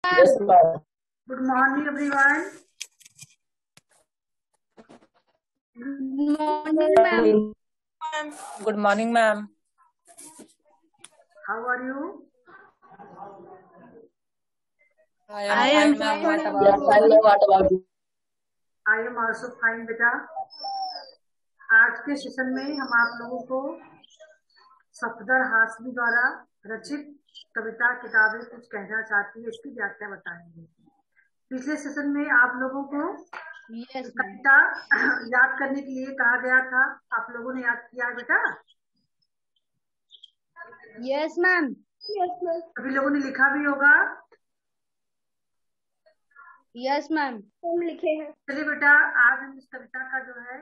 Yes, ma'am. Good morning, everyone. Good morning, ma'am. Good morning, ma'am. How are you? I am fine, What ma'am. about Yes, you? what about you? I am also fine, बेटा। आज के session में हम आप लोगों को सफदर हाशमी द्वारा रचित कविता किताबें कुछ कहना चाहती है, इसकी व्याख्या बताएंगे। पिछले सेशन में आप लोगों को कविता याद करने के लिए कहा गया था, आप लोगों ने याद किया है बेटा? Yes ma'am. सभी लोगों ने लिखा भी होगा? यस मैम, हम लिखे हैं। चलिए बेटा, आज हम इस कविता का जो है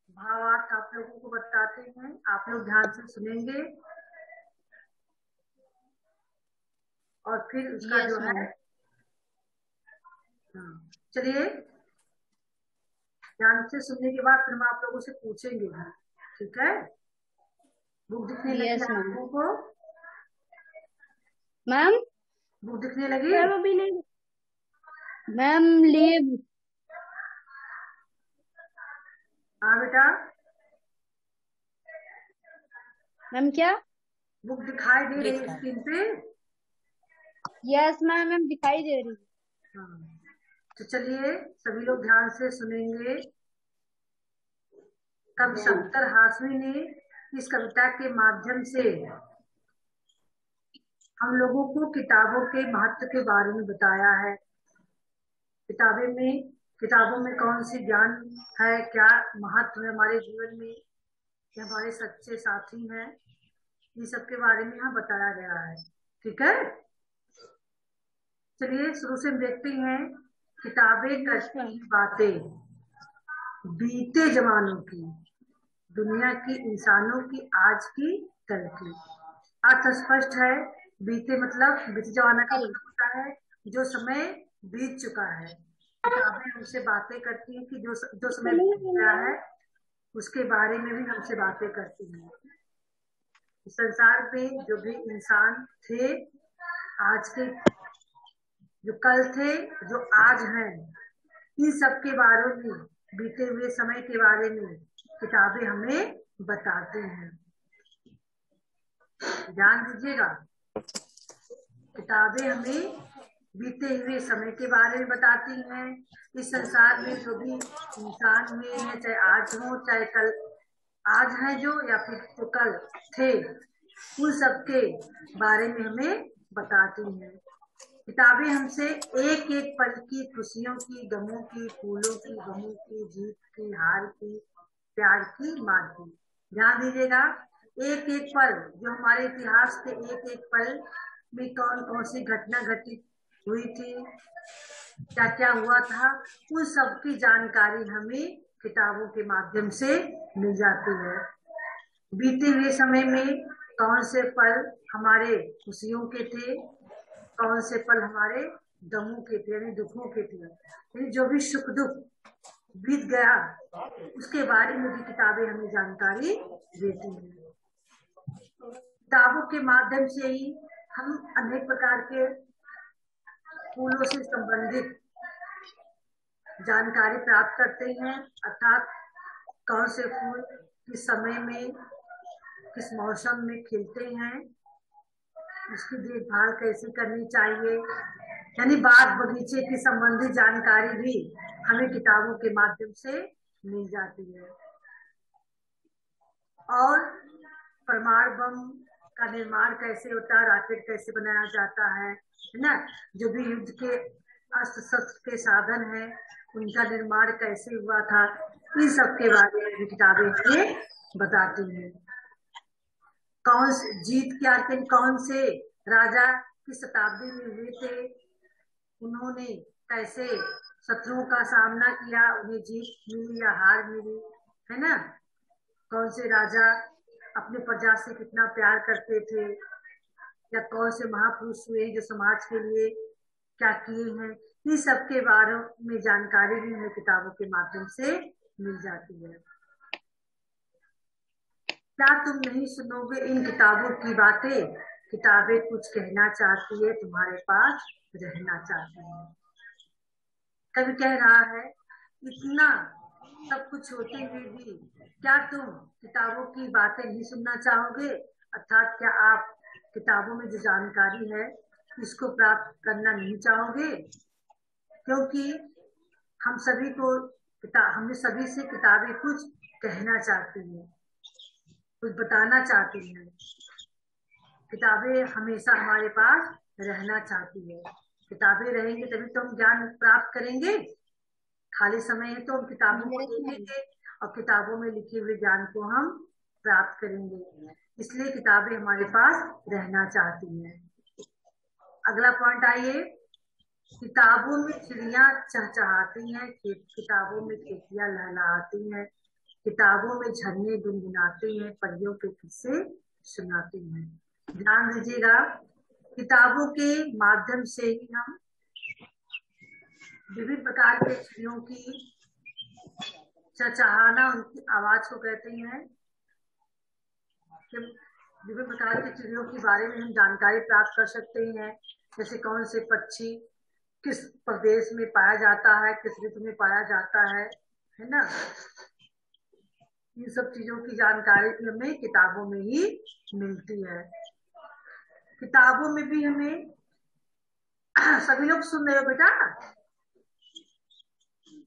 भावार्थ आप लोगों को बताते हैं, आप लोग ध्यान से सुनेंगे और फिर उसका जो है चलिए ध्यान से सुनने के बाद फिर हम आप लोगों से पूछेंगे, ठीक है? बुक दिखने लगी आप लोगों को? मैम बुक दिखने लगी? मैम अभी नहीं। Ma'am leave. हाँ बेटा, मैम क्या? बुक दिखाई दे रही है स्क्रीन पे? यस मैम दिखाई दे रही है। तो चलिए सभी लोग ध्यान से सुनेंगे। कवि सफदर हाशमी ने इस कविता के माध्यम से हम लोगों को किताबों के महत्व के बारे में बताया है। किताबों में कौन सी ज्ञान है, क्या महत्व है हमारे जीवन में, ये हमारे सच्चे साथी हैं, इन सब के बारे में यहाँ बताया गया है, ठीक है? चलिए शुरू से हम देखते हैं। किताबें करती हैं बातें बीते जमानों की, दुनिया की, इंसानों की, आज की, कल की। अर्थ स्पष्ट है। बीते मतलब बीते जमाना का मतलब होता है जो समय बीत चुका है। किताबें हमसे बातें करती हैं कि जो समय बीत गया है उसके बारे में भी हमसे बातें करती हैं। संसार में जो भी इंसान थे, आज के जो कल थे, जो आज हैं, इन सब के बारे में, बीते हुए समय के बारे में किताबें हमें बताती हैं। ध्यान दीजिएगा, किताबें हमें बीते हुए समय के बारे में बताती हैं। इस संसार में जो भी इंसान हुए हैं, चाहे आज हो चाहे कल, आज है जो या फिर तो कल थे, उन सब के बारे में हमें बताती हैं। किताबें हमसे एक एक पल की, खुशियों की, गमों की, फूलों की, गमों की, जीत की, हार की, प्यार की, मार की। ध्यान दीजिएगा, एक एक पल जो हमारे इतिहास के एक एक पल में कौन कौन सी घटना घटित हुई थी, क्या क्या हुआ था, उन सब की जानकारी हमें किताबों के माध्यम से मिल जाती है। बीते हुए समय में कौन से पल हमारे खुशियों के थे, कौन से पल हमारे गमों के थे, यानी दुखों के थे, यानी जो भी सुख दुख बीत गया उसके बारे में भी किताबें हमें जानकारी देती हैं। किताबों के माध्यम से ही हम अनेक प्रकार के फूलों से संबंधित जानकारी प्राप्त करते हैं, अर्थात कौन से फूल किस समय में, किस मौसम में खिलते हैं, उसकी देखभाल कैसे करनी चाहिए, यानी बाग बगीचे की संबंधित जानकारी भी हमें किताबों के माध्यम से मिल जाती है। और परमाणु बम का निर्माण कैसे होता है, रॉकेट कैसे बनाया जाता है ना, जो भी युद्ध के अस्त्र शस्त्र के साधन है उनका निर्माण कैसे हुआ था, इन सब के बारे में भी किताबें हमें बताती हैं। कौन जीत के आखिर कौन से राजा किस शताब्दी में हुए थे, उन्होंने कैसे शत्रुओं का सामना किया, उन्हें जीत मिली या हार मिली, है ना? कौन से राजा अपने प्रजा से कितना प्यार करते थे, या कौन से महापुरुष हुए जो समाज के लिए क्या किए हैं, इन सब के बारे में जानकारी भी हमें किताबों के माध्यम से मिल जाती है। क्या तुम नहीं सुनोगे इन किताबों की बातें, किताबें कुछ कहना चाहती है तुम्हारे पास रहना चाहती हैं। कवि कह रहा है, इतना सब कुछ होते हुए भी क्या तुम किताबों की बातें नहीं सुनना चाहोगे? अर्थात क्या आप किताबों में जो जानकारी है इसको प्राप्त करना नहीं चाहोगे? क्योंकि हम सभी को हमने सभी से किताबें कुछ कहना चाहती हैं, कुछ बताना चाहती हैं। किताबें हमेशा हमारे पास रहना चाहती है। किताबें रहेंगी तभी तो हम ज्ञान प्राप्त करेंगे। खाली समय है तो हम किताबों को देखेंगे और किताबों में लिखे हुए ज्ञान को हम प्राप्त करेंगे। इसलिए किताबें हमारे पास रहना चाहती हैं। अगला पॉइंट आइए, किताबों में चिड़िया चहचहाती हैं, किताबों में खेतियां लहलहाती हैं, किताबों में झरने गुनगुनाते हैं, परियों के किस्से सुनाती हैं। ध्यान दीजिएगा, किताबों के माध्यम से ही हम विभिन्न प्रकार के चिड़ियों की चहचहाना, उनकी आवाज को कहते हैं। विभिन्न प्रकार के चिड़ियों के बारे में हम जानकारी प्राप्त कर सकते हैं, जैसे कौन से पक्षी किस प्रदेश में पाया जाता है, किस ऋतु में पाया जाता है ना। इन सब चीजों की जानकारी भी हमें किताबों में ही मिलती है। किताबों में भी हमें सभी लोग सुन रहे हो बेटा?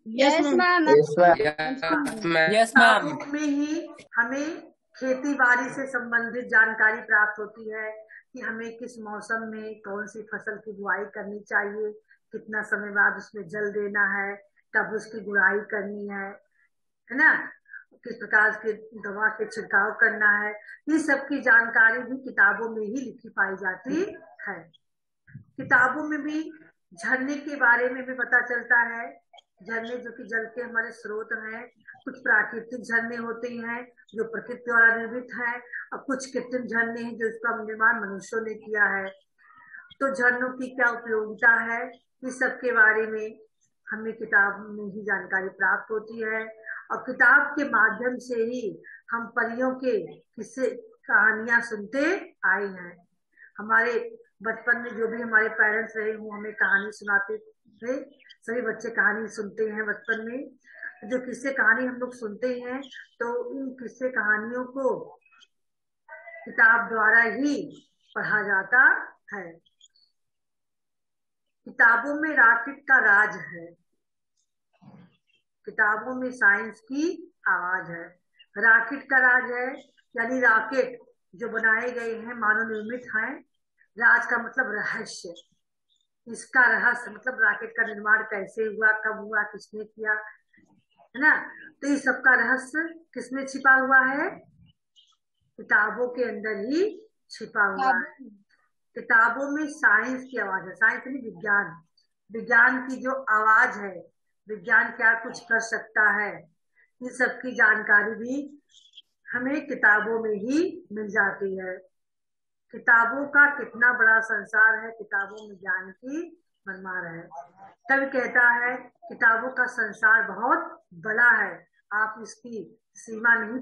Yes ma'am. Yes ma'am. किताबों में ही हमें खेती बाड़ी से संबंधित जानकारी प्राप्त होती है कि हमें किस मौसम में कौन सी फसल की बुआई करनी चाहिए, कितना समय बाद उसमें जल देना है, कब उसकी गुड़ाई करनी है ना, किस प्रकार के दवा के छिड़काव करना है। ये सब की जानकारी भी किताबों में ही लिखी पाई जाती है। किताबों में भी झरने के बारे में भी पता चलता है। झरने जो कि जल के हमारे स्रोत हैं, कुछ प्राकृतिक झरने होते हैं जो प्रकृति द्वारा निर्मित है, और कुछ कृत्रिम झरने हैं जो इसका निर्माण मनुष्यों ने किया है। तो झरनों की क्या उपयोगिता है, इस सब के बारे में हमें किताब में ही जानकारी प्राप्त होती है। और किताब के माध्यम से ही हम परियों के किस्से कहानियां सुनते आए हैं। हमारे बचपन में जो भी हमारे पेरेंट्स रहे वो हमें कहानी सुनाते थे। सभी बच्चे कहानी सुनते हैं बचपन में। जो किस्से कहानी हम लोग सुनते हैं तो इन किस्से कहानियों को किताब द्वारा ही पढ़ा जाता है। किताबों में रॉकेट का राज है, किताबों में साइंस की आवाज है। रॉकेट का राज है यानी रॉकेट जो बनाए गए हैं मानव निर्मित हैं। राज का मतलब रहस्य, इसका रहस्य मतलब रॉकेट का निर्माण कैसे हुआ, कब हुआ, किसने किया, है ना। तो ये सबका रहस्य किसमें छिपा हुआ है? किताबों के अंदर ही छिपा हुआ है। किताबों में साइंस की आवाज है, साइंस यानी विज्ञान, विज्ञान की जो आवाज है, विज्ञान क्या कुछ कर सकता है, इन सब की जानकारी भी हमें किताबों में ही मिल जाती है। किताबों का कितना बड़ा संसार है, किताबों में ज्ञान की भरमार है। कवि कहता है किताबों का संसार बहुत बड़ा है, आप इसकी सीमा नहीं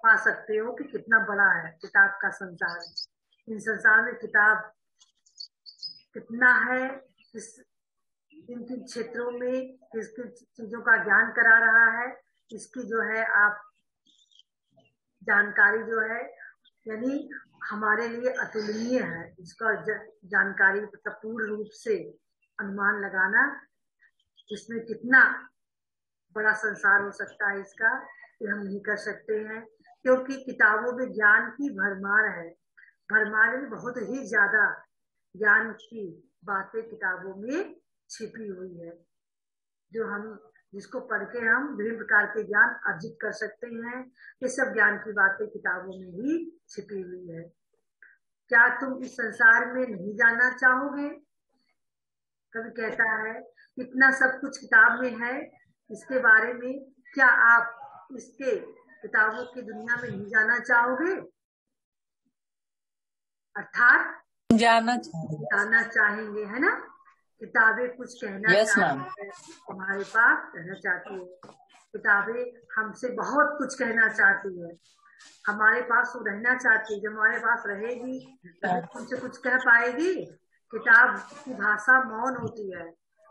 पा सकते हो कि कितना बड़ा है किताब का संसार। इन संसार में किताब कितना है, किन किन क्षेत्रों में किस किन चीजों का ज्ञान करा रहा है, इसकी जो है आप जानकारी जो है यानी हमारे लिए अतुलनीय है। इसका जानकारी मतलब पूर्ण रूप से अनुमान लगाना, इसमें कितना बड़ा संसार हो सकता है इसका, ये हम नहीं कर सकते हैं। क्योंकि किताबों में ज्ञान की भरमार है, भरमार में बहुत ही ज्यादा ज्ञान की बातें किताबों में छिपी हुई है, जो हम जिसको पढ़ के हम विभिन्न प्रकार के ज्ञान अर्जित कर सकते हैं। ये सब ज्ञान की बातें किताबों में ही छिपी हुई है। क्या तुम इस संसार में नहीं जानना चाहोगे? कवि कहता है इतना सब कुछ किताब में है, इसके बारे में क्या आप इसके किताबों की दुनिया में नहीं जाना चाहोगे? अर्थात जाना चाहेंगे, है ना। किताबें कुछ कहना चाहती है, हमारे पास कहना चाहती है। किताबें हमसे बहुत कुछ कहना चाहती है, हमारे पास वो रहना चाहती है। जब हमारे पास रहेगी तभी तुमसे कुछ कह पाएगी। किताब की भाषा मौन होती है,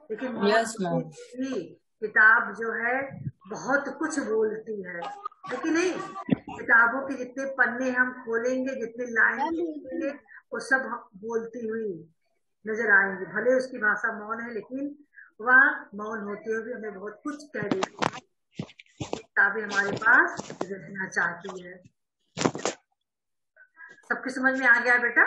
लेकिन मौन Yes, होते ma'am. भी किताब जो है बहुत कुछ बोलती है कि नहीं? किताबों के जितने पन्ने हम खोलेंगे, जितने लाइन खोलेंगे, वो सब बोलती हुई नजर आएंगी। भले उसकी भाषा मौन है, लेकिन वह मौन होते हुए हमें बहुत कुछ कह देती है। किताबें हमारे पास रहना चाहती है। सबके समझ में आ गया बेटा?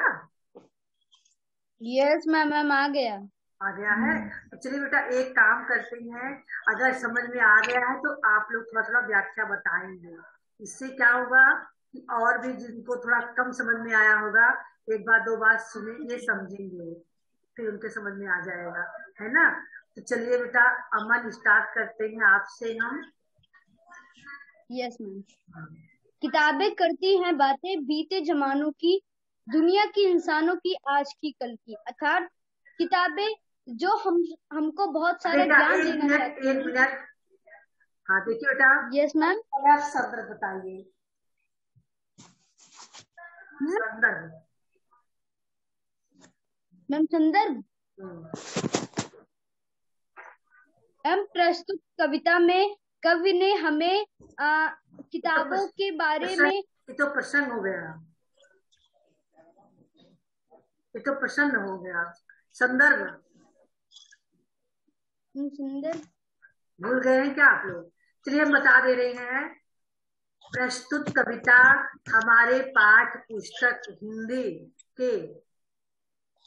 यस मैम, मैम आ गया। आ गया है? तो चलिए बेटा, एक काम करते हैं, अगर समझ में आ गया है तो आप लोग थोड़ा थोड़ा व्याख्या बताएंगे। इससे क्या होगा कि और भी जिनको थोड़ा कम समझ में आया होगा, एक बार दो बार सुनेंगे, समझेंगे, फिर उनके समझ में आ जाएगा, है ना? तो चलिए बेटा, अमन स्टार्ट करते हैं आपसे हम। Yes ma'am. किताबें करती हैं बातें बीते जमानों की, दुनिया की, इंसानों की, आज की, कल की। अर्थात किताबें जो हमको बहुत सारा बेटा ज्ञान एक देना मिनट, चाहती एक हैं। मिनट। हाँ देखिए बेटा, यस मैम। आप संदर्भ बताइए। संदर्भ। मैम संदर्भ। हम्म। मैम प्रस्तुत कविता में कवि ने हमें किताबों के बारे में। ये तो प्रसन्न हो गया, ये तो प्रसन्न हो गया। संदर्भ। संदर्भ भूल गए हैं क्या आप लोग? चलिए हम बता दे रहे हैं। प्रस्तुत कविता हमारे पाठ पुस्तक हिंदी के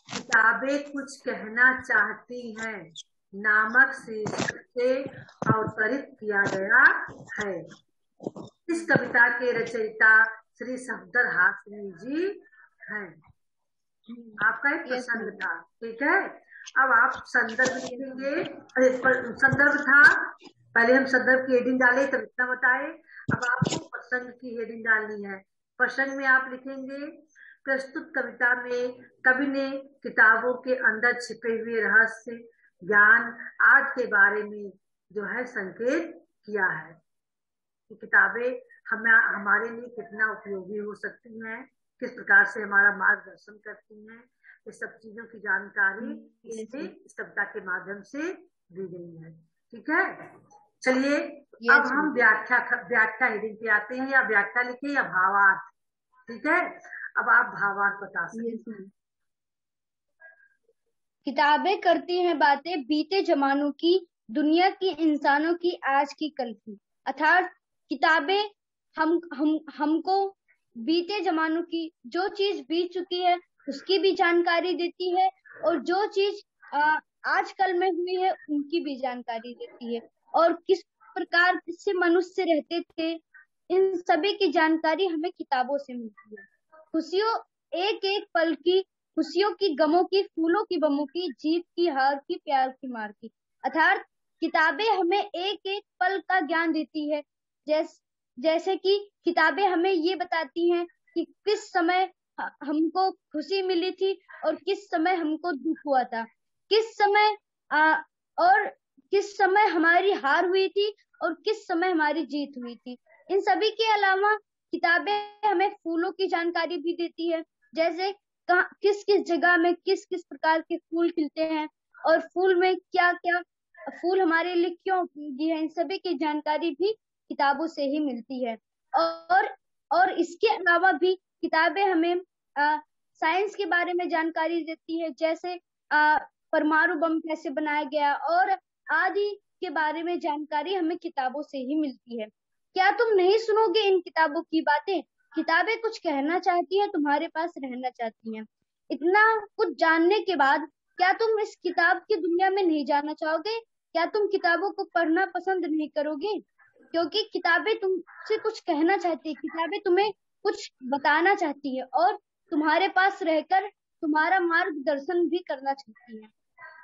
किताबें कुछ कहना चाहती हैं नामक शीर्षक से अवतरित किया गया है। इस कविता के रचयिता श्री सफदर हाशमी जी हैं। आपका एक प्रसंग था, ठीक है? अब आप संदर्भ लिखेंगे। संदर्भ था, पहले हम संदर्भ की हेडिंग डाले तब इतना बताए। अब आपको प्रसंग की हेडिंग डालनी है। प्रसंग में आप लिखेंगे, प्रस्तुत कविता में कवि ने किताबों के अंदर छिपे हुए रहस्य, ज्ञान आदि के बारे में जो है संकेत किया है कि किताबें हमारे लिए कितना उपयोगी हो सकती हैं, किस प्रकार से हमारा मार्गदर्शन करती हैं। ये सब चीजों की जानकारी इसमें इस कविता के माध्यम से दी गई है, ठीक है? चलिए अब हम व्याख्या हेडिंग पे आते हैं। या व्याख्या लिखे या भावार्थ, ठीक है? अब आप भावार्थ बता सकते हैं। किताबें करती हैं बातें बीते जमानों की, दुनिया की, इंसानों की, आज की, कल की। अर्थात किताबें हमको बीते जमानों की, जो चीज बीत चुकी है उसकी भी जानकारी देती है, और जो चीज आजकल में हुई है उनकी भी जानकारी देती है, और किस प्रकार से मनुष्य रहते थे, इन सभी की जानकारी हमें किताबों से मिलती है। खुशियों, एक एक पल की खुशियों की, गमों की, फूलों की, बमों की, जीत की, हार की, प्यार की, मार की। अर्थात किताबें हमें एक एक पल का ज्ञान देती है। जैसे कि किताबें हमें ये बताती हैं कि किस समय हमको खुशी मिली थी और किस समय हमको दुख हुआ था, किस समय और किस समय हमारी हार हुई थी और किस समय हमारी जीत हुई थी। इन सभी के अलावा किताबें हमें फूलों की जानकारी भी देती है, जैसे किस किस जगह में किस किस प्रकार के फूल खिलते हैं और फूल में क्या क्या फूल हमारे लिए क्यों उपयोगी है। इन सभी की जानकारी भी किताबों से ही मिलती है। और इसके अलावा भी किताबें हमें साइंस के बारे में जानकारी देती है, जैसे परमाणु बम कैसे बनाया गया और आदि के बारे में जानकारी हमें किताबों से ही मिलती है। क्या तुम नहीं सुनोगे इन किताबों की बातें? किताबें कुछ कहना चाहती है, तुम्हारे पास रहना चाहती हैं। इतना कुछ जानने के बाद क्या तुम इस किताब की दुनिया में नहीं जाना चाहोगे? क्या तुम किताबों को पढ़ना पसंद नहीं करोगे? क्योंकि किताबें तुमसे कुछ कहना चाहती है, किताबें तुम्हें कुछ बताना चाहती है और तुम्हारे पास रहकर तुम्हारा मार्गदर्शन भी करना चाहती है।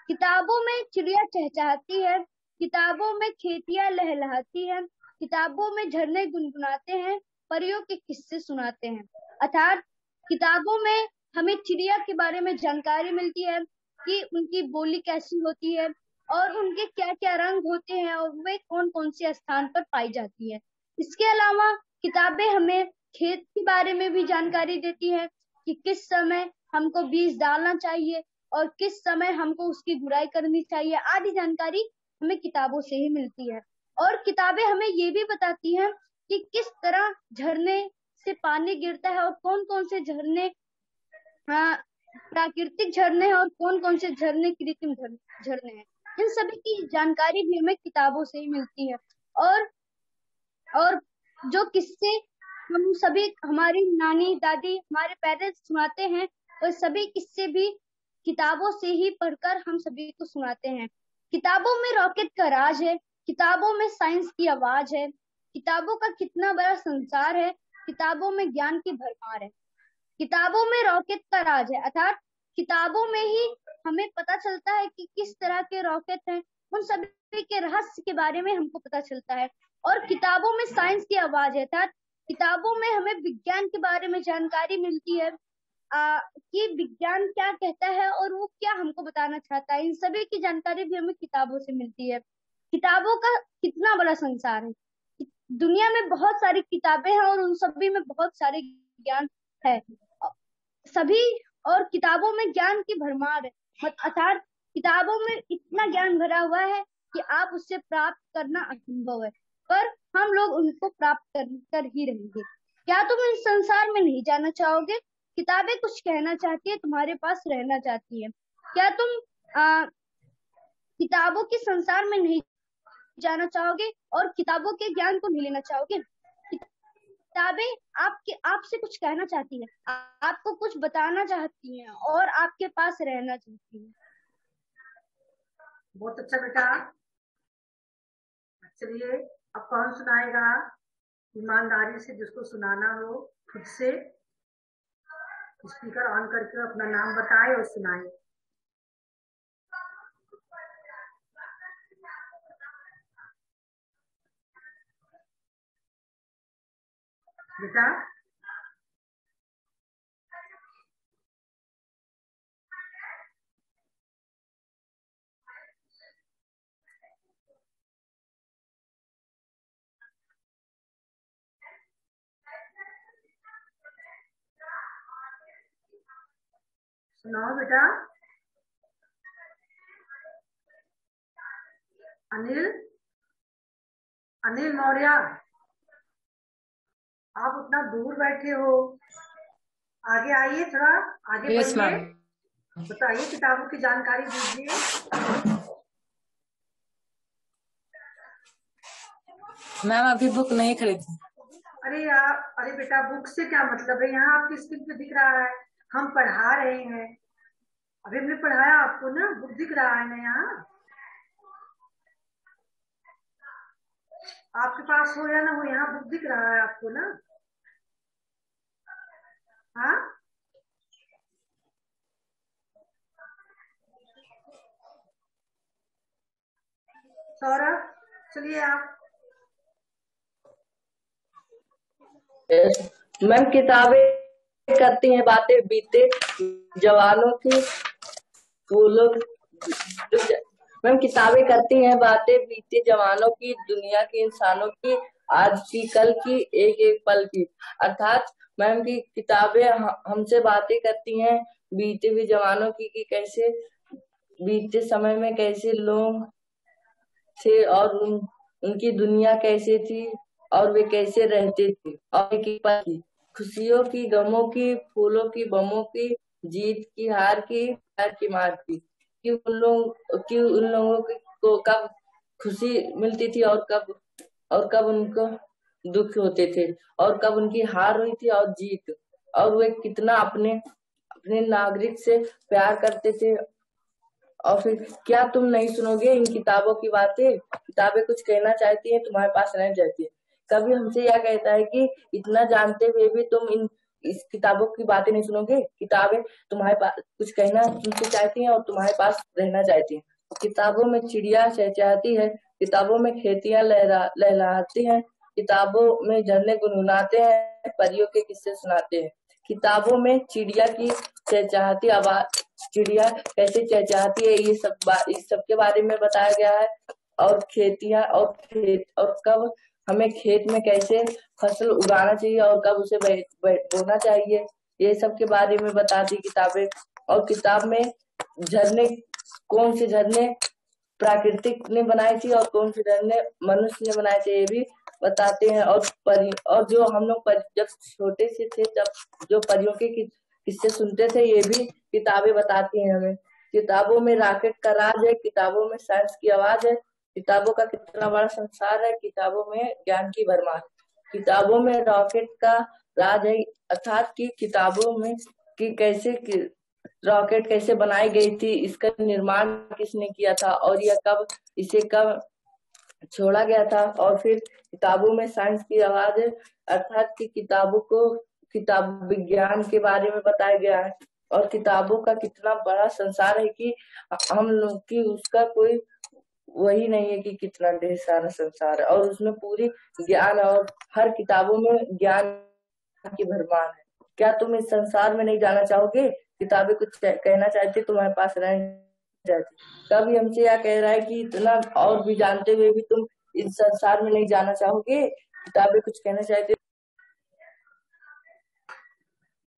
किताबों में चिड़िया चहचहाती है, किताबों में खेतियां लहलहाती है, किताबों में झरने गुनगुनाते हैं, परियों के किस्से सुनाते हैं। अर्थात किताबों में हमें चिड़िया के बारे में जानकारी मिलती है कि उनकी बोली कैसी होती है और उनके क्या क्या रंग होते हैं और वे कौन कौन से स्थान पर पाई जाती है। इसके अलावा किताबें हमें खेत के बारे में भी जानकारी देती है कि किस समय हमको बीज डालना चाहिए और किस समय हमको उसकी गुड़ाई करनी चाहिए आदि जानकारी हमें किताबों से ही मिलती है। और किताबें हमें ये भी बताती हैं कि किस तरह झरने से पानी गिरता है और कौन कौन से झरने प्राकृतिक झरने हैं और कौन कौन से झरने कृत्रिम झरने हैं। इन सभी की जानकारी भी हमें किताबों से ही मिलती है। और जो किस्से हम सभी हमारी नानी दादी हमारे पेरेंट्स सुनाते हैं और सभी किस्से भी किताबों से ही पढ़कर हम सभी को सुनाते हैं। किताबों में रॉकेट का राज है, किताबों में साइंस की आवाज है, किताबों का कितना बड़ा संसार है, किताबों में ज्ञान की भरमार है। किताबों में रॉकेट का राज है अर्थात किताबों में ही हमें पता चलता है कि किस तरह के रॉकेट हैं, उन सभी के रहस्य के बारे में हमको पता चलता है। और किताबों में साइंस की आवाज है अर्थात किताबों में हमें विज्ञान के बारे में जानकारी मिलती है कि विज्ञान क्या कहता है और वो क्या हमको बताना चाहता है। इन सभी की जानकारी भी हमें किताबों से मिलती है। किताबों का कितना बड़ा संसार है, दुनिया में बहुत सारी किताबें हैं और उन सभी में बहुत सारे ज्ञान है सभी, और किताबों में ज्ञान की भरमार है अर्थात किताबों में इतना ज्ञान भरा हुआ है कि आप उससे प्राप्त करना असंभव है, पर हम लोग उनको प्राप्त कर ही रहेंगे। क्या तुम इस संसार में नहीं जाना चाहोगे? किताबें कुछ कहना चाहती है, तुम्हारे पास रहना चाहती है। क्या तुम किताबों के संसार में नहीं जाना चाहोगे और किताबों के ज्ञान को नहीं लेना चाहोगे? किताबें आपसे कुछ कहना चाहती है, आपको कुछ बताना चाहती हैं और आपके पास रहना चाहती है। बहुत अच्छा बेटा। चलिए अब कौन सुनाएगा? ईमानदारी से जिसको सुनाना हो खुद से स्पीकर ऑन करके अपना नाम बताए और सुनाए। बेटा सुनाओ बेटा। अनिल मौर्य, आप उतना दूर बैठे हो, आगे आइए, थोड़ा आगे बढ़िए, बताइए, किताबों की जानकारी दीजिए। मैम अभी बुक नहीं खरीदी। अरे बेटा, बुक से क्या मतलब है? यहाँ आपकी स्क्रीन पे दिख रहा है, हम पढ़ा रहे हैं। अभी हमने पढ़ाया आपको ना, बुक दिख रहा है ना यहाँ। आपके पास हो या ना हो, यहाँ बुक दिख रहा है आपको ना। हाँ सौरभ, चलिए आप। मैम किताबें करती हैं बातें बीते जवानों की फूलों। मैम किताबें करती हैं बातें बीते जवानों की, दुनिया के इंसानों की, आज की कल की, एक एक पल की। अर्थात मैम की किताबें हमसे बातें करती हैं बीते हुए जवानों की कि कैसे बीते समय में कैसे लोग थे और उनकी दुनिया कैसे थी और वे कैसे रहते थे, और एक पल की, खुशियों की, गमों की, फूलों की, बमों की, जीत की, हार की, प्यार की, मार की, कि उन लोगों को कब खुशी मिलती थी और कब उनको दुख होते थे, और कब उनकी हार हुई थी और जीत, और वे कितना अपने नागरिक से प्यार करते थे। और फिर क्या तुम नहीं सुनोगे इन किताबों की बातें? किताबें कुछ कहना चाहती हैं, तुम्हारे पास रहना चाहती है। कभी हमसे यह कहता है कि इतना जानते हुए भी तुम इस किताबों की बातें नहीं सुनोगे। किताबें तुम्हारे पास कुछ कहना तुमसे चाहती हैं और तुम्हारे पास रहना चाहती हैं। किताबों में चिड़िया चहचहाती है, किताबों में खेतियां लहलहाती हैं, किताबों में झरने गुनगुनाते हैं, परियों के किस्से सुनाते हैं। किताबों में चिड़िया की चहचहाती आवाज, चिड़िया कैसे चहचहाती है, इस सब के बारे में बताया गया है। और खेतियां और कब हमें खेत में कैसे फसल उगाना चाहिए और कब उसे बोना चाहिए, ये सब के बारे में बताती किताबें। और किताब में झरने, कौन से झरने प्राकृतिक ने बनाई थी और कौन से झरने मनुष्य ने बनाए थे, ये भी बताते हैं। और जो हम लोग जब छोटे से थे तब जो परियों के किस्से सुनते थे, ये भी किताबें बताती हैं हमें। किताबों में रॉकेट का राज है, किताबों में साइंस की आवाज है, किताबों का कितना बड़ा संसार है, किताबों में ज्ञान की भरमार। किताबों में रॉकेट का राज है, अर्थात कि किताबों में कि कैसे रॉकेट कैसे बनाई गई थी, इसका निर्माण किसने किया था और यह इसे कब छोड़ा गया था। और फिर किताबों में साइंस की आवाज है, अर्थात कि किताब विज्ञान के बारे में बताया गया है। और किताबों का कितना बड़ा संसार है कि हम लोग की उसका कोई वही नहीं है कि कितना ढेर सारा संसार है, और उसमें पूरी ज्ञान और हर किताबों में ज्ञान की भरमार है। क्या तुम इस संसार में नहीं जाना चाहोगे? किताबें कुछ कहना चाहती तुम्हारे पास रह जाती। कभी हमसे यह कह रहा है कि इतना और भी जानते हुए भी तुम इस संसार में नहीं जाना चाहोगे? किताबें कुछ कहना चाहती।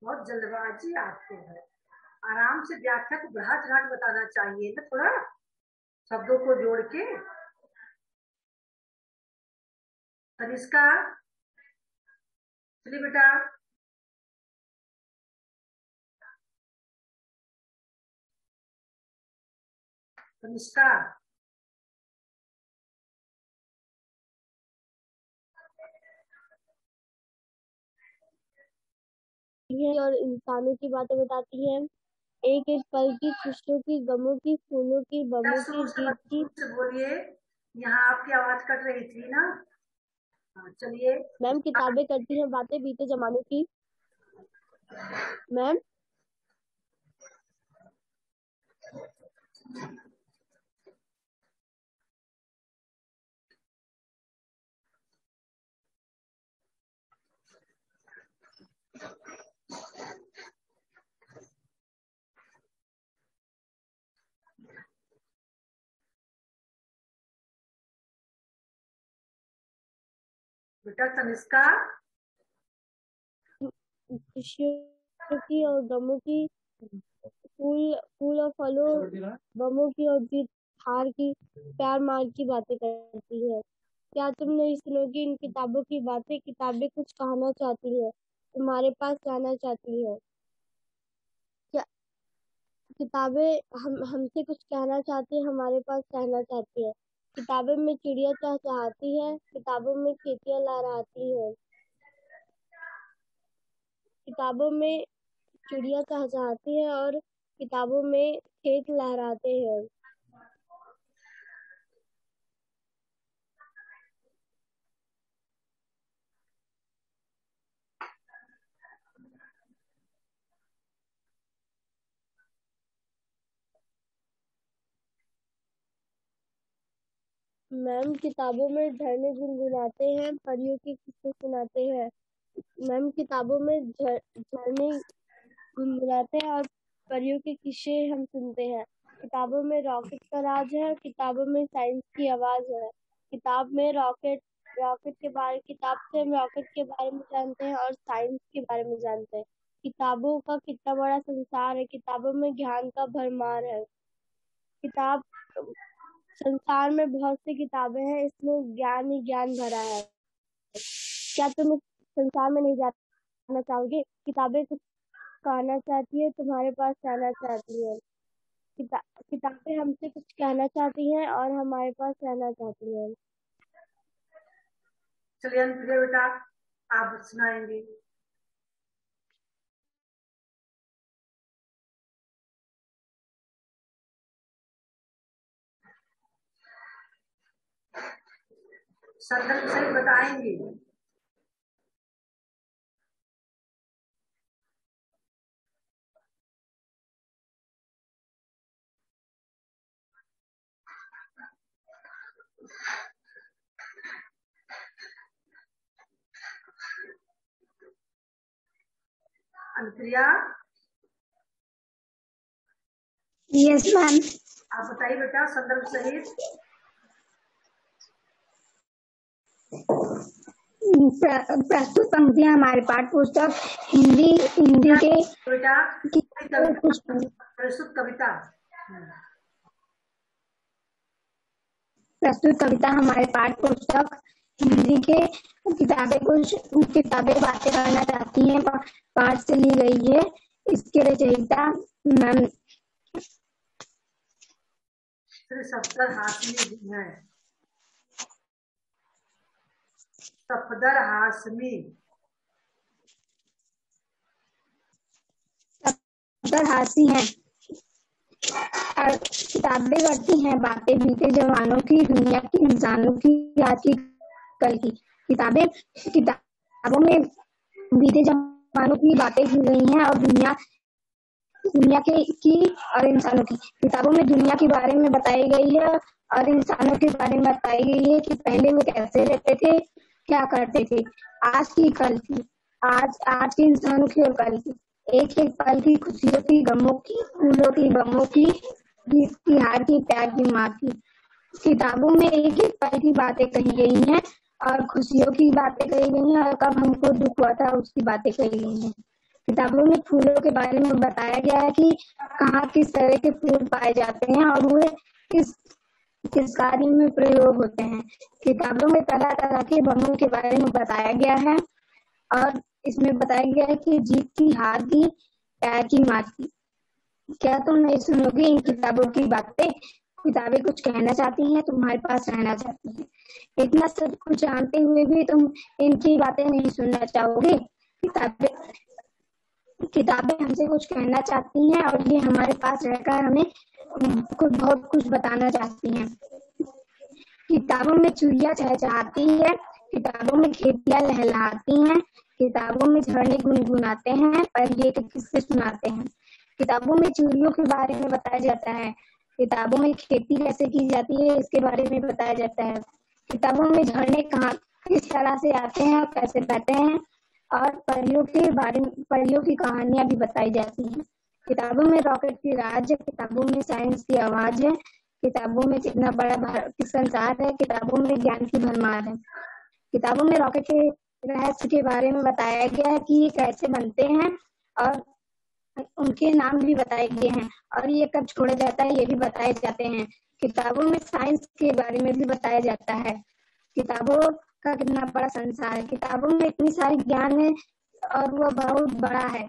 बहुत जल्दबाजी आपको है, आराम से व्याख्या को बढ़ा चढ़ा के बताना चाहिए ना, थोड़ा शब्दों को जोड़ के। तनिष्का, चलिए बेटा। तनिष्का, और इंसानों की बातें बताती हैं, एक एक पल की, खुशियों की, गमों की, फूलों की, बमों की, जीत की। बोलिए, यहाँ आपकी आवाज कट रही थी ना। चलिए मैम, किताबें करती हैं बातें बीते जमानों की। मैम, बेटा तनिष्का, खुशियों की और गमों की, फूल और फलों, बमों की और जीत हार की, प्यार मार की बातें करती है। क्या तुम नहीं सुनोगी इन किताबों की बातें? किताबें कुछ कहना चाहती है, तुम्हारे पास कहना चाहती है। क्या किताबें हमसे कुछ कहना चाहती है, हमारे पास कहना चाहती है। किताबों में चिड़िया चहचहाती है, किताबों में खेतियां लहराती है। किताबों में चिड़िया चहचहाती है और किताबों में खेत लहराते हैं। मैम, किताबों में झरने गुनगुनाते हैं, परियों के किस्से सुनाते हैं। मैम, किताबों में झरने गुनगुनाते हैं और परियों के किस्से हम सुनते हैं। किताबों में रॉकेट का राज है, किताबों में साइंस की आवाज है। किताब में किताब से हम रॉकेट के बारे में जानते हैं और साइंस के बारे में जानते हैं। किताबों का कितना बड़ा संसार है, किताबों में ज्ञान का भरमार है। किताब संसार में बहुत सी किताबें हैं, इसमें ज्ञान ही ज्ञान भरा है। क्या तुम इस संसार में नहीं जाना चाहोगे? किताबें कुछ कहना चाहती है, तुम्हारे पास कहना चाहती है। किताबें हमसे कुछ कहना चाहती हैं और हमारे पास कहना चाहती हैं। चलिए अंतरिया बेटा, आप सुनाएंगे। संदर्भ से बताएंगे। अंतरिया, यस मैम। आप बताइए बेटा संदर्भ सहित। प्रस्तुत पंक्तियां हमारे पाठ पुस्तक हिंदी के बेटा कुछ प्रस्तुत कविता प्रस्तुत कविता हमारे पाठ पुस्तक हिंदी के किताबें बातें करना चाहती हैं पाठ से ली गई है। इसके रचयिता मैम श्री सफदर हाशमी जी हैं। सफदर हाशमी हैं। किताबें करती हैं बातें बीते जमानों की, दुनिया की, इंसानों की, आज की कल की। किताबों में बीते जमानों की बातें की गई हैं और दुनिया की और इंसानों की। किताबों में दुनिया के बारे में बताई गई है और इंसानों के बारे में बताई गई है कि पहले वो कैसे रहते थे, क्या करते थे। आज की कल की, आज के इंसानों की और कल की, एक एक पल की, खुशियों की, गमों की, फूलों की, गमों की, जीत की, हार की, प्यार की, माँ की। किताबों में एक एक पल की बातें कही गई हैं और खुशियों की बातें कही गई हैं और कब हमको दुख हुआ था उसकी बातें कही गई हैं। किताबों में फूलों के बारे में बताया गया है कि कहाँ किस तरह के फूल पाए जाते हैं और वे किस कार्य में प्रयोग होते हैं। किताबों में तरह तरह के बमों के बारे में बताया गया है और इसमें बताया गया है कि जीत की, हार की, प्यार की, मार की। क्या तुम नहीं सुनोगे इन किताबों की बातें? किताबें कुछ कहना चाहती हैं, तुम्हारे पास रहना चाहती हैं। इतना सब कुछ जानते हुए भी तुम इनकी बातें नहीं सुनना चाहोगे। किताबें हमसे कुछ कहना चाहती हैं और ये हमारे पास रहकर हमें बहुत कुछ बताना चाहती हैं। किताबों में चुड़िया चहचहाती है, किताबों में खेतियां लहलहाती हैं, किताबों में झरने गुनगुनाते हैं, परिये के किस्से सुनाते हैं। किताबों में चूड़ियों के बारे में बताया जाता है, किताबों में खेती कैसे की जाती है इसके बारे में बताया जाता है। किताबों में झरने कहाँ किस तरह से आते हैं और कैसे बहते हैं और परियों की कहानियां भी बताई जाती हैं। किताबों में रॉकेट की राज है, किताबों में साइंस की आवाज है, किताबों में कितना बड़ा संसार है, किताबों में ज्ञान की भरमार है। किताबों में रॉकेट के रहस्य के बारे में बताया गया है कि ये कैसे बनते हैं और उनके नाम भी बताए गए हैं और ये कब छोड़ा जाता है ये भी बताए जाते हैं। किताबों में साइंस के बारे में भी बताया जाता है। किताबों का कितना बड़ा संसार है, किताबों में इतनी सारी ज्ञान है और वह बहुत बड़ा है।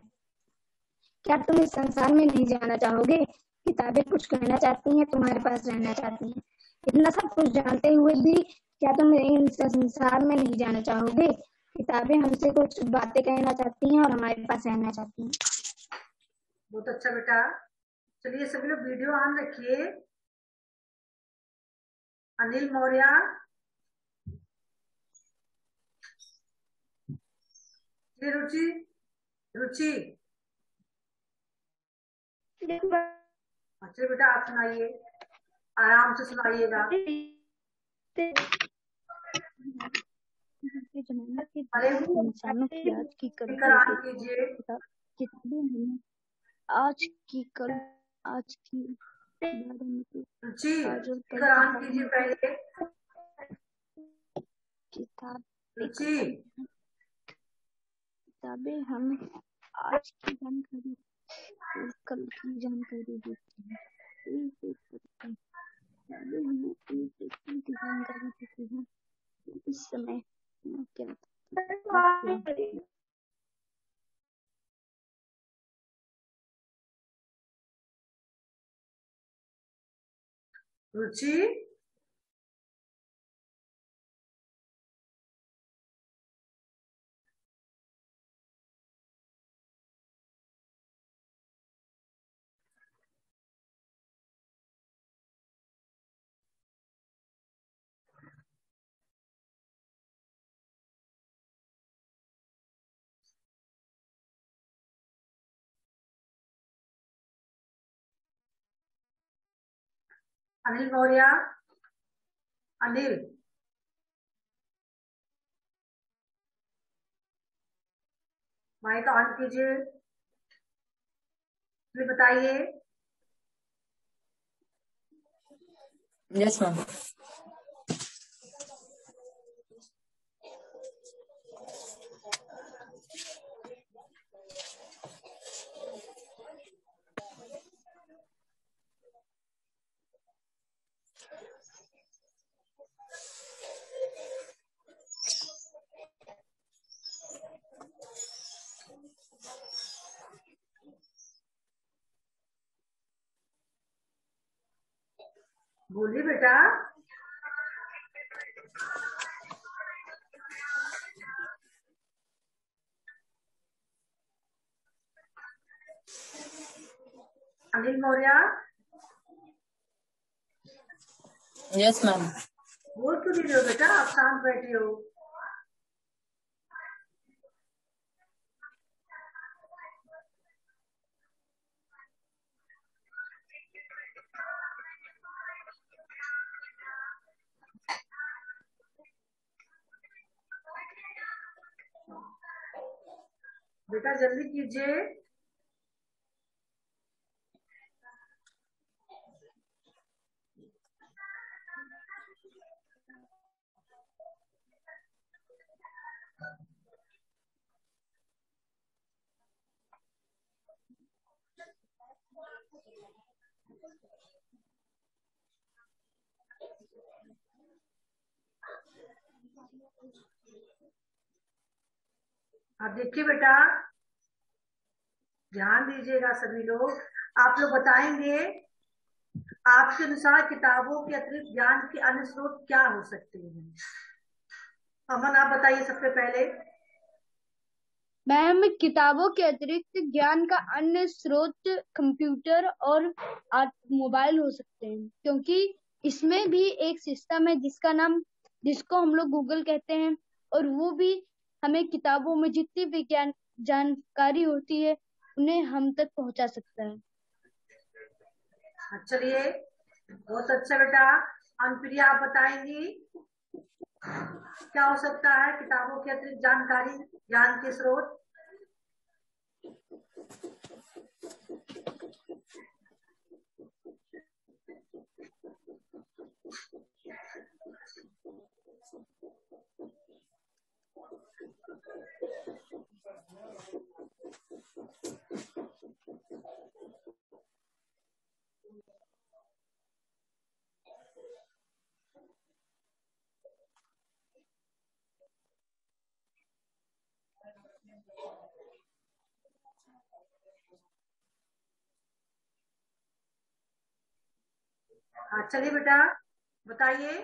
क्या तुम इस संसार में नहीं जाना चाहोगे? किताबें कुछ कहना चाहती हैं, तुम्हारे पास रहना चाहती हैं। इतना सब कुछ जानते हुए भी क्या तुम इन संसार में नहीं जाना चाहोगे? किताबें हमसे कुछ बातें कहना चाहती हैं और हमारे पास रहना चाहती हैं। बहुत अच्छा बेटा। चलिए सभी लोग वीडियो ऑन रखिए। अनिल मौर्य, रुचि रुचि अच्छा बेटा आप सुनाइए, आराम से सुनाइएगा। अरे इंसानों की आज की कल कीजिए। किताबें हमें आज की कल आज की रुचि आज और कल कीजिए पहले। किताबें हमें आज की जानकारी और कल की जानकारी देती हैं। किताबें हमें एक एक की जानकारी देती हैं। इस समय क्या रुचि अनिल मौर्य, अनिल माइक ऑन कीजिए, बताइए। Yes ma'am. बोलिए बेटा। Anil Maurya, yes ma'am. बोल क्यों नहीं रहे हो बेटा? आप शांत बैठे हो। बेटा जल्दी कीजिए। आप देखिए बेटा, ध्यान दीजिएगा सभी लोग। आप लोग बताएंगे आपके अनुसार किताबों के अतिरिक्त ज्ञान के अन्य स्रोत क्या हो सकते हैं? अमन आप बताइए सबसे पहले। मैम, किताबों के अतिरिक्त ज्ञान का अन्य स्रोत कंप्यूटर और मोबाइल हो सकते हैं, क्योंकि इसमें भी एक सिस्टम है जिसको हम लोग गूगल कहते हैं, और वो भी हमें किताबों में जितनी भी ज्ञान जानकारी होती है उन्हें हम तक पहुंचा सकता है। चलिए, बहुत अच्छा बेटा। अनुप्रिया आप बताएंगी क्या हो सकता है किताबों के अतिरिक्त जानकारी, ज्ञान के स्रोत? हाँ चलिए बेटा, बताइए,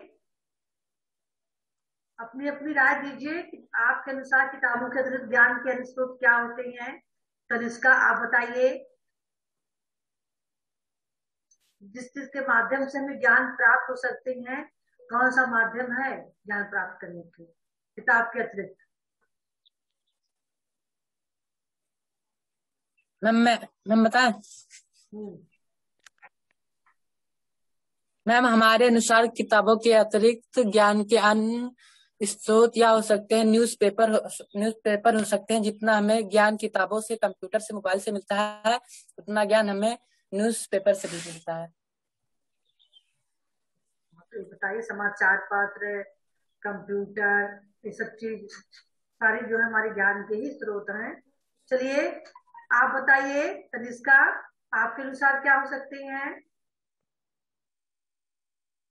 अपनी अपनी राय दीजिए कि आपके अनुसार किताबों के अतिरिक्त ज्ञान के अन्य स्रोत क्या होते हैं। तनिष्का आप बताइए, जिस चीज के माध्यम से हमें ज्ञान प्राप्त हो सकते हैं, कौन सा माध्यम है ज्ञान प्राप्त करने के किताब के अतिरिक्त? मैम बताएं। मैम हमारे अनुसार किताबों के अतिरिक्त ज्ञान के अन्य स्रोत या हो सकते हैं न्यूज़पेपर हो सकते हैं। जितना हमें ज्ञान किताबों से, कंप्यूटर से, मोबाइल से मिलता है, उतना ज्ञान हमें न्यूज़पेपर से भी मिलता है। तो बताइए, समाचार पत्र, कंप्यूटर, ये सब चीज सारी जो है हमारे ज्ञान के ही स्रोत हैं। चलिए आप बताइए तनिष्का, आपके अनुसार क्या हो सकते हैं?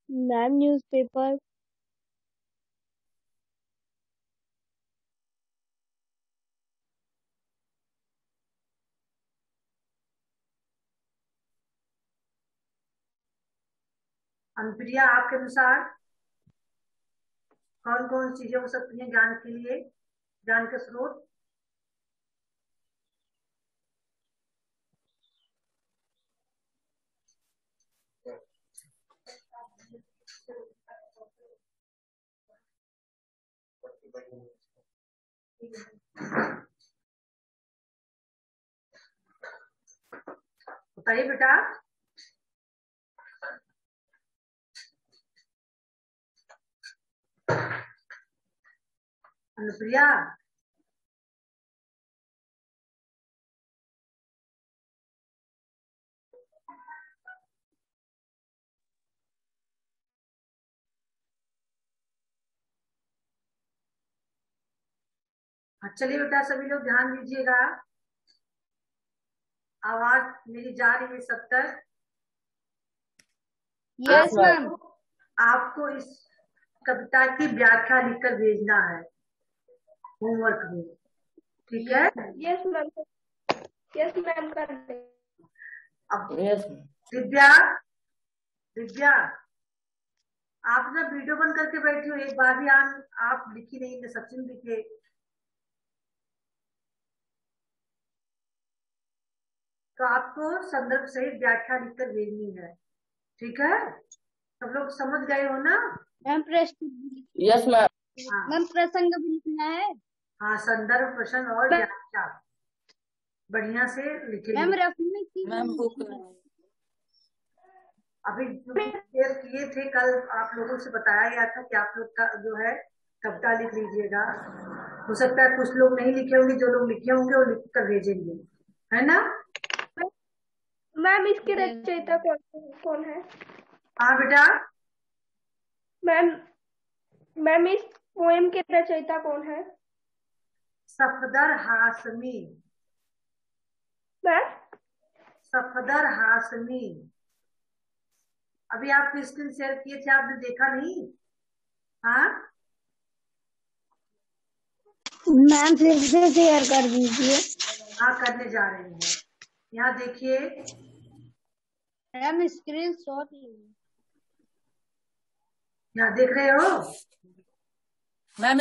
Ma'am, newspaper. अनुप्रिया आपके अनुसार कौन कौन चीजें हो सकती हैं ज्ञान के लिए, ज्ञान के स्रोत? बताइए बेटा। अनुप्रिया, चलिए बेटा सभी लोग ध्यान दीजिएगा। आवाज मेरी जा रही है सब तक? Yes ma'am. आपको इस कविता की व्याख्या लिखकर भेजना है होमवर्क में, ठीक है? Yes ma'am. यस मैम, कर दे। अब दिव्या, दिव्या आप ना वीडियो बंद करके बैठी हो, एक बार भी आप लिखी नहीं, न सचिन लिखे। तो आपको संदर्भ सहित व्याख्या लिखकर भेजनी है, ठीक है? सब लोग समझ गए हो ना? Ma'am yes ma'am. हाँ मैम प्रसंग भी लिखना है। हाँ, संदर्भ, प्रश्न और व्याख्या बढ़िया से मैम लिखेंगे। रखने की मैम बुक नहीं। अभी जो शेयर किए थे कल, आप लोगों से बताया गया था कि आप लोग का जो है कविता लिख लीजिएगा। हो सकता है कुछ लोग नहीं लिखे होंगे, जो लोग लिखे होंगे वो लिख कर भेजेंगे, है ना? मैम इसके रचयिता कौन है? हाँ बेटा। मैम मैम इस पोएम के रचयिता कौन है? सफदर हाशमी। मैम सफदर हाशमी। अभी आपको स्क्रीन शेयर किए थे, आपने देखा नहीं? हाँ मैम फिर से शेयर कर दीजिए। हाँ, करने जा रहे हैं। यहाँ देखिए, मैम स्क्रीन शॉट यहाँ देख रहे हो? मैम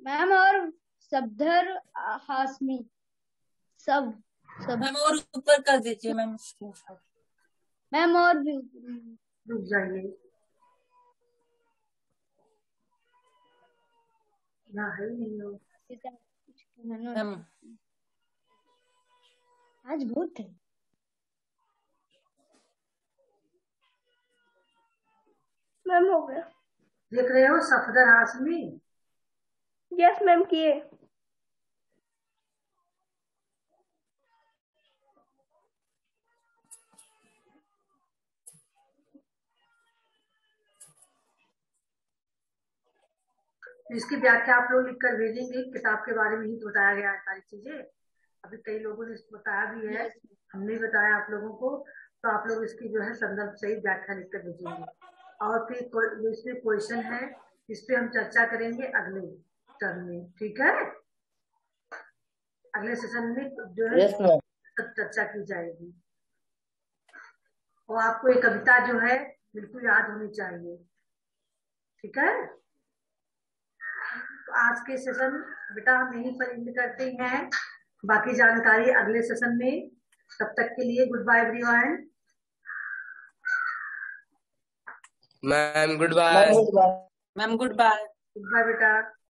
मैम और सफदर हाशमी सब मैम और ऊपर कर दीजिए मैम स्क्रीनशॉट। मैम और भी रुक जाइए, यहाँ है ही नहीं हो। मैम आज बहुत है। मैम हो गया। देख रहे हो सफदर हाशमी? यस मैम किए। इसकी व्याख्या आप लोग लिखकर भेजेंगे। किताब के बारे में ही तो बताया गया है सारी चीजें। अभी कई लोगों ने बताया भी है, हमने बताया आप लोगों को। तो आप लोग इसकी जो है संदर्भ सही व्याख्या लिखकर भेजेंगे। और फिर जो इसमें क्वेश्चन है, इस पे हम चर्चा करेंगे अगले टर्म में, ठीक है? अगले सेशन में जो है यस मैम। चर्चा की जाएगी। और आपको ये कविता जो है बिल्कुल याद होनी चाहिए, ठीक है? तो आज के सेशन बेटा हम यहीं पर एंड करते हैं। बाकी जानकारी अगले सेशन में। तब तक के लिए goodbye everyone. Ma'am goodbye. Ma'am goodbye. Goodbye बेटा।